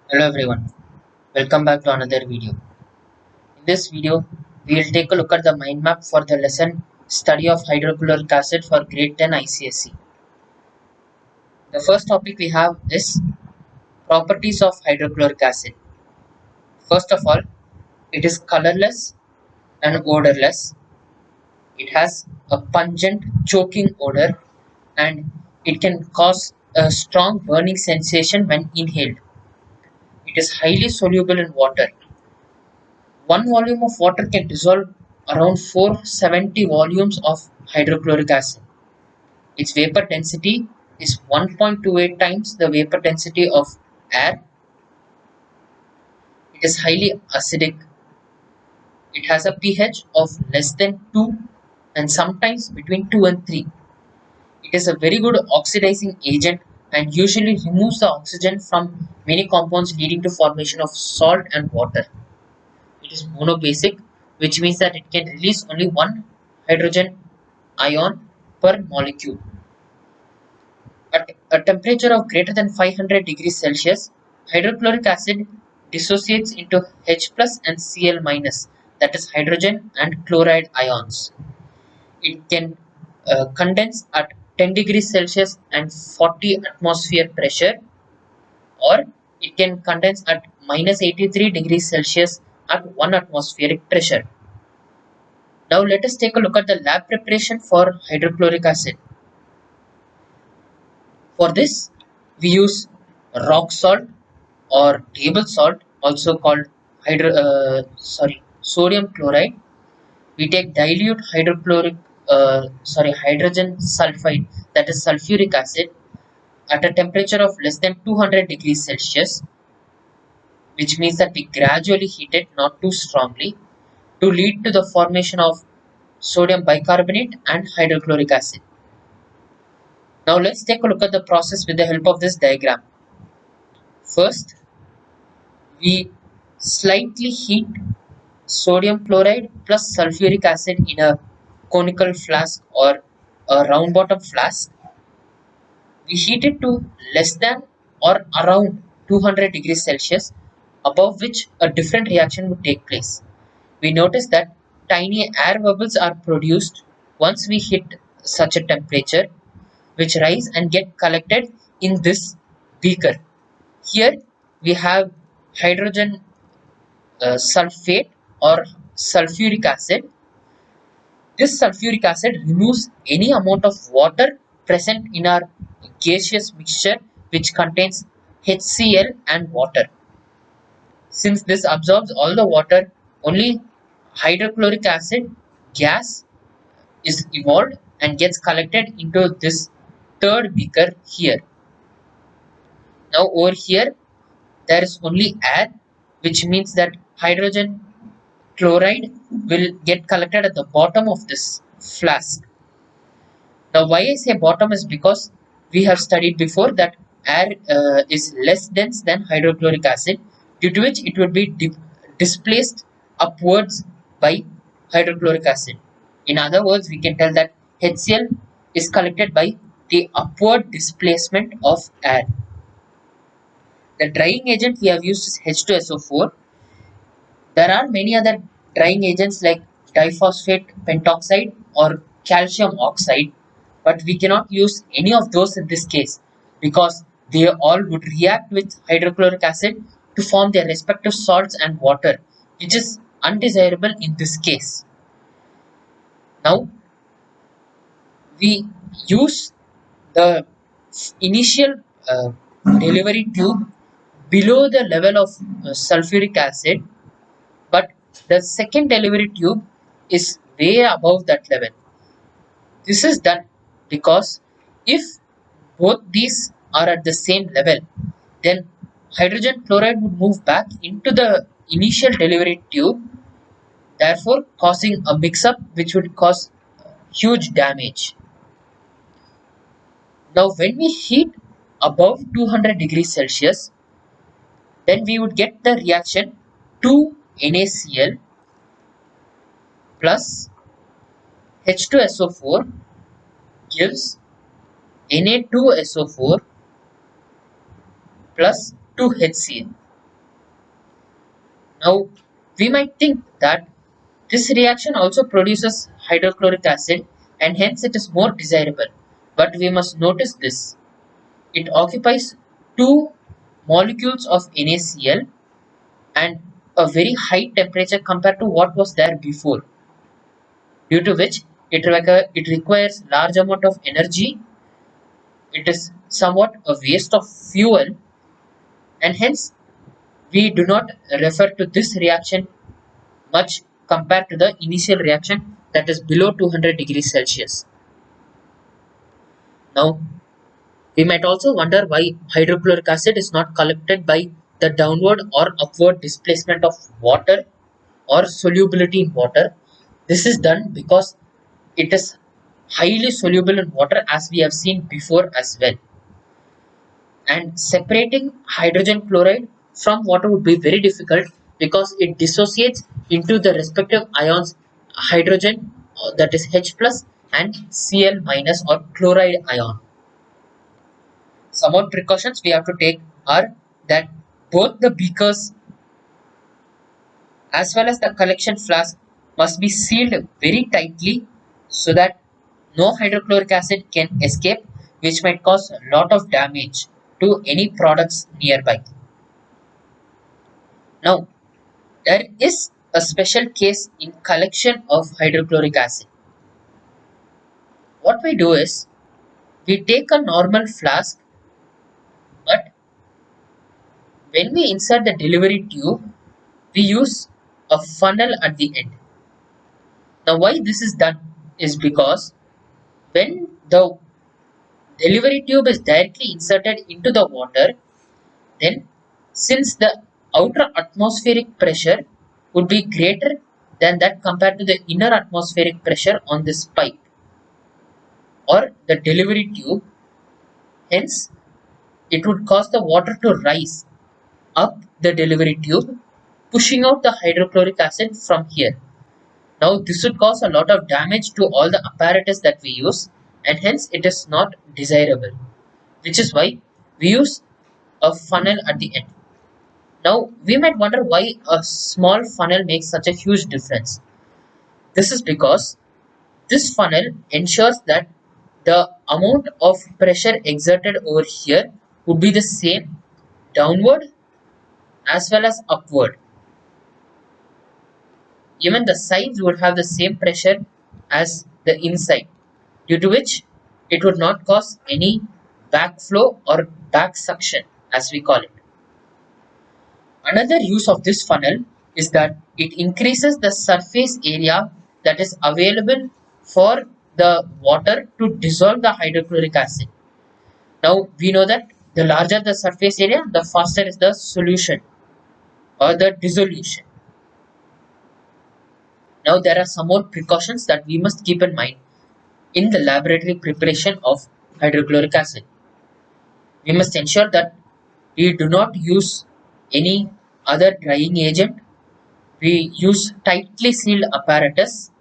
Hello everyone, welcome back to another video. In this video, we will take a look at the mind map for the lesson Study of Hydrochloric Acid for Grade 10 ICSE. The first topic we have is Properties of Hydrochloric Acid. First of all, it is colorless and odorless. It has a pungent choking odor and it can cause a strong burning sensation when inhaled. It is highly soluble in water. One volume of water can dissolve around 470 volumes of hydrochloric acid. Its vapor density is 1.28 times the vapor density of air. It is highly acidic. It has a pH of less than 2 and sometimes between 2 and 3. It is a very good oxidizing agent and usually removes the oxygen from many compounds leading to formation of salt and water. It is monobasic, which means that it can release only one hydrogen ion per molecule. At a temperature of greater than 500 degrees Celsius, hydrochloric acid dissociates into H plus and Cl minus, that is hydrogen and chloride ions. It can condense at 10 degrees Celsius and 40 atmosphere pressure, or it can condense at minus 83 degrees Celsius at 1 atmospheric pressure. Now let us take a look at the lab preparation for hydrochloric acid. For this, we use rock salt or table salt, also called sodium chloride. We take dilute hydrogen sulfide, that is sulfuric acid, at a temperature of less than 200 degrees Celsius, which means that we gradually heat it, not too strongly, to lead to the formation of sodium bicarbonate and hydrochloric acid. Now let's take a look at the process with the help of this diagram. First, we slightly heat sodium chloride plus sulfuric acid in a conical flask or a round bottom flask. We heat it to less than or around 200 degrees Celsius, above which a different reaction would take place. We notice that tiny air bubbles are produced once we hit such a temperature, which rise and get collected in this beaker. Here we have hydrogen sulfate or sulfuric acid. This sulfuric acid removes any amount of water present in our gaseous mixture which contains HCl and water. Since this absorbs all the water, only hydrochloric acid gas is evolved and gets collected into this third beaker here. Now over here there is only air, which means that hydrogen chloride will get collected at the bottom of this flask. Now why I say bottom is because we have studied before that air is less dense than hydrochloric acid, due to which it would be displaced upwards by hydrochloric acid. In other words, we can tell that HCl is collected by the upward displacement of air. The drying agent we have used is H2SO4. There are many other drying agents like diphosphate pentoxide or calcium oxide, but we cannot use any of those in this case because they all would react with hydrochloric acid to form their respective salts and water, which is undesirable in this case. Now, we use the initial delivery tube below the level of sulfuric acid, but the second delivery tube is way above that level. This is done because if both these are at the same level, then hydrogen chloride would move back into the initial delivery tube, therefore causing a mix-up which would cause huge damage. Now when we heat above 200 degrees Celsius, then we would get the reaction 2NaCl plus H2SO4 gives Na2SO4 plus 2HCl. Now, we might think that this reaction also produces hydrochloric acid and hence it is more desirable. But we must notice this. It occupies two molecules of NaCl and a very high temperature compared to what was there before, due to which it requires large amount of energy. It is somewhat a waste of fuel, and hence we do not refer to this reaction much compared to the initial reaction that is below 200 degrees Celsius. Now, we might also wonder why hydrochloric acid is not collected by the downward or upward displacement of water or solubility in water. This is done because it is highly soluble in water, as we have seen before as well. And separating hydrogen chloride from water would be very difficult because it dissociates into the respective ions hydrogen, that is H plus, and Cl minus or chloride ion. Some more precautions we have to take are that both the beakers as well as the collection flask must be sealed very tightly so that no hydrochloric acid can escape, which might cause a lot of damage to any products nearby. Now, there is a special case in collection of hydrochloric acid. What we do is we take a normal flask, but when we insert the delivery tube, we use a funnel at the end. Now, why this is done is because when the delivery tube is directly inserted into the water, then since the outer atmospheric pressure would be greater than that compared to the inner atmospheric pressure on this pipe or the delivery tube, hence it would cause the water to rise up the delivery tube, pushing out the hydrochloric acid from here. Now, this would cause a lot of damage to all the apparatus that we use, and hence it is not desirable, which is why we use a funnel at the end. Now, we might wonder why a small funnel makes such a huge difference. This is because this funnel ensures that the amount of pressure exerted over here would be the same downward as well as upward. Even the sides would have the same pressure as the inside, due to which it would not cause any backflow or back suction, as we call it. Another use of this funnel is that it increases the surface area that is available for the water to dissolve the hydrochloric acid. Now we know that the larger the surface area, the faster is the solution or the dissolution. Now there are some more precautions that we must keep in mind in the laboratory preparation of hydrochloric acid. We must ensure that we do not use any other drying agent. We use tightly sealed apparatus.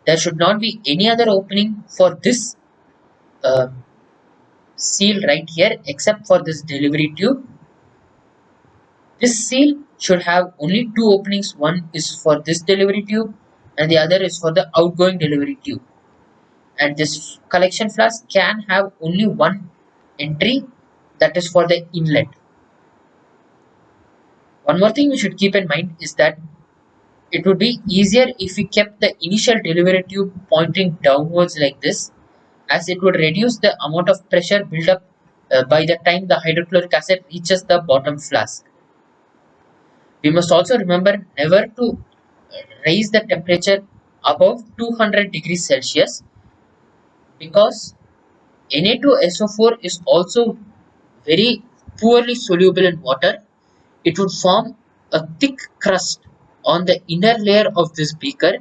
There should not be any other opening for this uh, seal right here except for this delivery tube. This seal should have only two openings. One is for this delivery tube and the other is for the outgoing delivery tube. And this collection flask can have only one entry, that is for the inlet. One more thing we should keep in mind is that it would be easier if we kept the initial delivery tube pointing downwards like this, as it would reduce the amount of pressure built up by the time the hydrochloric acid reaches the bottom flask. We must also remember never to raise the temperature above 200 degrees Celsius, because Na2SO4 is also very poorly soluble in water. It would form a thick crust on the inner layer of this beaker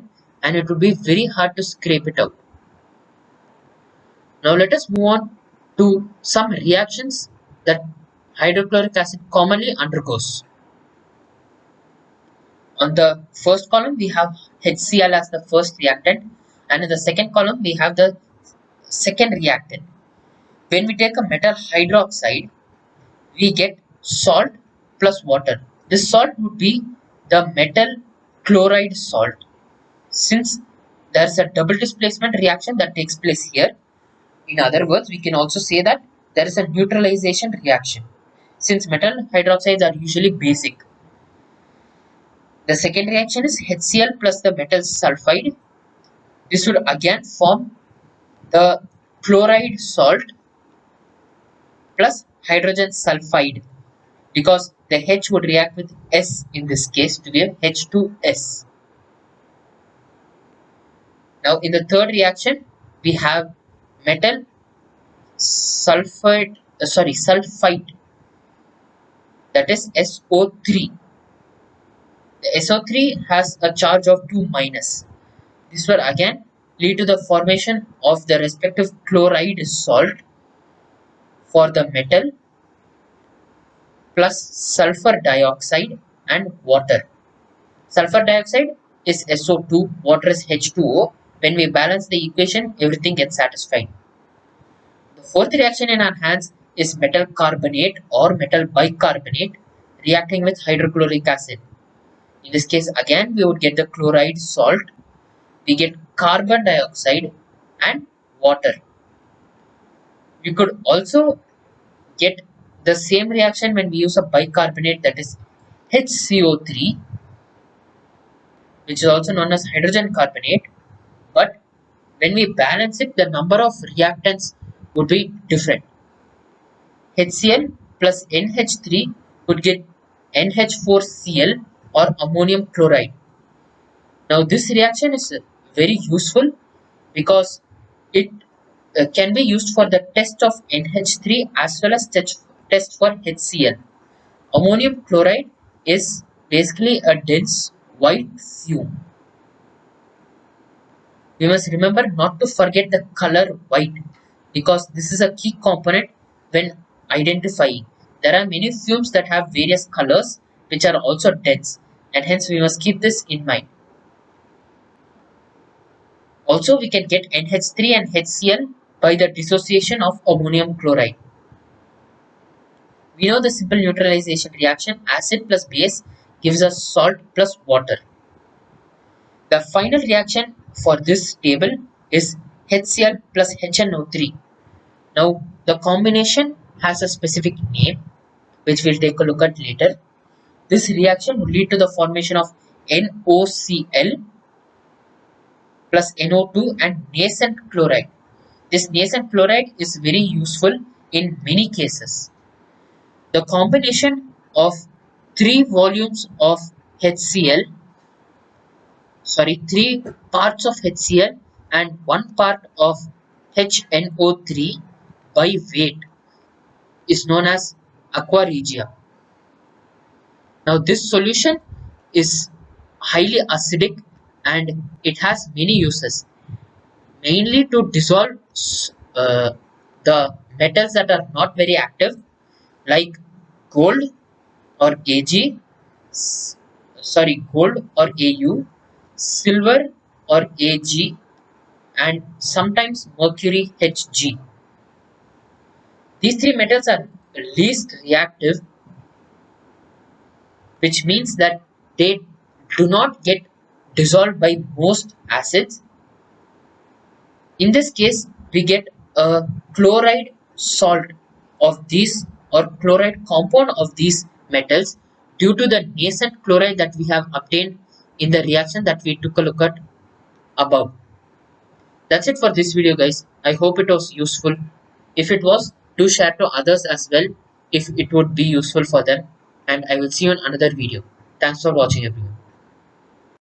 and it would be very hard to scrape it out. Now let us move on to some reactions that hydrochloric acid commonly undergoes. On the first column we have HCl as the first reactant, and in the second column we have the second reactant. When we take a metal hydroxide, we get salt plus water. This salt would be the metal chloride salt. Since there's a double displacement reaction that takes place here, in other words, we can also say that there is a neutralization reaction. Since metal hydroxides are usually basic, the second reaction is HCl plus the metal sulfide. This would again form the chloride salt plus hydrogen sulfide, because the H would react with S in this case to give H2S. Now in the third reaction, we have metal sulfide, sulfite, that is SO3. The SO3 has a charge of 2 minus. This will again lead to the formation of the respective chloride salt for the metal plus sulfur dioxide and water. Sulfur dioxide is SO2, water is H2O. When we balance the equation, everything gets satisfied. The fourth reaction in our hands is metal carbonate or metal bicarbonate reacting with hydrochloric acid. In this case, again, we would get the chloride salt, we get carbon dioxide and water. We could also get the same reaction when we use a bicarbonate, that is HCO3, which is also known as hydrogen carbonate, but when we balance it, the number of reactants would be different. HCl plus NH3 would get NH4Cl or ammonium chloride. Now this reaction is very useful because it can be used for the test of NH3 as well as test for HCl. Ammonium chloride is basically a dense white fume. We must remember not to forget the color white, because this is a key component when identifying. There are many fumes that have various colors which are also dense, and hence we must keep this in mind. Also, we can get NH3 and HCl by the dissociation of ammonium chloride. We know the simple neutralization reaction, acid plus base gives us salt plus water. The final reaction for this table is HCl plus HNO3. Now, the combination has a specific name, which we'll take a look at later. This reaction will lead to the formation of NOCl plus NO2 and nascent chloride. This nascent chloride is very useful in many cases. The combination of 3 volumes of HCl, 3 parts of HCl and 1 part of HNO3 by weight is known as aqua regia. Now this solution is highly acidic and it has many uses, mainly to dissolve the metals that are not very active, like gold or gold or Au, silver or Ag, and sometimes mercury Hg. These 3 metals are least reactive, which means that they do not get dissolved by most acids. In this case, we get a chloride salt of these, or chloride compound of these metals, due to the nascent chloride that we have obtained in the reaction that we took a look at above. That's it for this video, guys. I hope it was useful. If it was, do share to others as well if it would be useful for them, and I will see you in another video. Thanks for watching, everyone.